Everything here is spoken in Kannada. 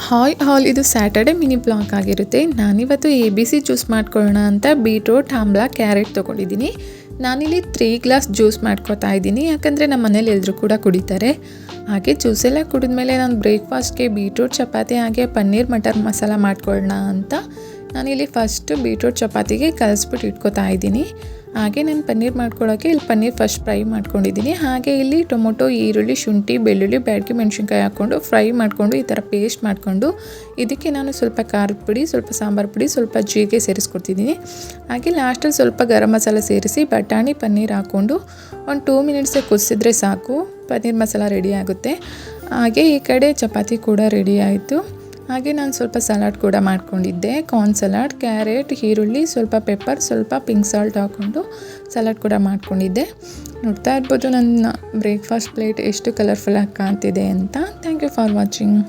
ಹಾಯ್ ಆಲ್, ಇದು ಸ್ಯಾಟರ್ಡೆ ಮಿನಿ ಬ್ಲಾಗ್ ಆಗಿರುತ್ತೆ. ನಾನಿವತ್ತು ABC ಜ್ಯೂಸ್ ಮಾಡ್ಕೊಳ್ಳೋಣ ಅಂತ ಬೀಟ್ರೂಟ್, ಆಮ್ಲ, ಕ್ಯಾರೆಟ್ ತೊಗೊಂಡಿದ್ದೀನಿ. ನಾನಿಲ್ಲಿ 3 ಗ್ಲಾಸ್ ಜ್ಯೂಸ್ ಮಾಡ್ಕೊತಾ ಇದ್ದೀನಿ, ಯಾಕಂದರೆ ನಮ್ಮ ಮನೇಲಿ ಎಲ್ಲರೂ ಕೂಡ ಕುಡಿತಾರೆ. ಹಾಗೆ ಜ್ಯೂಸೆಲ್ಲ ಕುಡಿದ್ಮೇಲೆ ನಾನು ಬ್ರೇಕ್ಫಾಸ್ಟ್ಗೆ ಬೀಟ್ರೂಟ್ ಚಪಾತಿ ಹಾಗೆ ಪನ್ನೀರ್ ಮಟರ್ ಮಸಾಲ ಮಾಡ್ಕೊಳ್ಳೋಣ ಅಂತ ನಾನಿಲ್ಲಿ ಫಸ್ಟು ಬೀಟ್ರೂಟ್ ಚಪಾತಿಗೆ ಕಲಿಸ್ಬಿಟ್ಟು ಇಟ್ಕೊತಾ ಇದ್ದೀನಿ. ಹಾಗೆ ನಾನು ಪನ್ನೀರ್ ಮಾಡ್ಕೊಳ್ಳೋಕ್ಕೆ ಇಲ್ಲಿ ಪನ್ನೀರ್ ಫಸ್ಟ್ ಫ್ರೈ ಮಾಡ್ಕೊಂಡಿದ್ದೀನಿ. ಹಾಗೆ ಇಲ್ಲಿ ಟೊಮೊಟೊ, ಈರುಳ್ಳಿ, ಶುಂಠಿ, ಬೆಳ್ಳುಳ್ಳಿ, ಬ್ಯಾಡಗಿ ಮೆಣಸಿನ್ಕಾಯಿ ಹಾಕ್ಕೊಂಡು ಫ್ರೈ ಮಾಡಿಕೊಂಡು ಈ ಥರ ಪೇಸ್ಟ್ ಮಾಡಿಕೊಂಡು ಇದಕ್ಕೆ ನಾನು ಸ್ವಲ್ಪ ಖಾರದ ಪುಡಿ, ಸ್ವಲ್ಪ ಸಾಂಬಾರು ಪುಡಿ, ಸ್ವಲ್ಪ ಜೀರಿಗೆ ಸೇರಿಸ್ಕೊಡ್ತಿದ್ದೀನಿ. ಹಾಗೆ ಲಾಸ್ಟಲ್ಲಿ ಸ್ವಲ್ಪ ಗರಂ ಮಸಾಲ ಸೇರಿಸಿ ಬಟಾಣಿ ಪನ್ನೀರ್ ಹಾಕ್ಕೊಂಡು ಒಂದು 2 ಮಿನಿಟ್ಸೇ ಕುದಿಸಿದ್ರೆ ಸಾಕು, ಪನ್ನೀರ್ ಮಸಾಲ ರೆಡಿ ಆಗುತ್ತೆ. ಹಾಗೆ ಈ ಕಡೆ ಚಪಾತಿ ಕೂಡ ರೆಡಿ ಆಯಿತು. ಹಾಗೆ ನಾನು ಸ್ವಲ್ಪ ಸಲಾಡ್ ಕೂಡ ಮಾಡ್ಕೊಂಡಿದ್ದೆ, ಕಾರ್ನ್ ಸಲಾಡ್, ಕ್ಯಾರೆಟ್, ಈರುಳ್ಳಿ, ಸ್ವಲ್ಪ ಪೆಪ್ಪರ್, ಸ್ವಲ್ಪ ಪಿಂಕ್ ಸಾಲ್ಟ್ ಹಾಕ್ಕೊಂಡು ಸಲಾಡ್ ಕೂಡ ಮಾಡ್ಕೊಂಡಿದ್ದೆ. ನೋಡ್ತಾ ಇರ್ಬೋದು ನನ್ನ ಬ್ರೇಕ್ಫಾಸ್ಟ್ ಪ್ಲೇಟ್ ಎಷ್ಟು ಕಲರ್ಫುಲ್ಲಾಗಿ ಕಾಣ್ತಿದೆ ಅಂತ. Thank you for watching.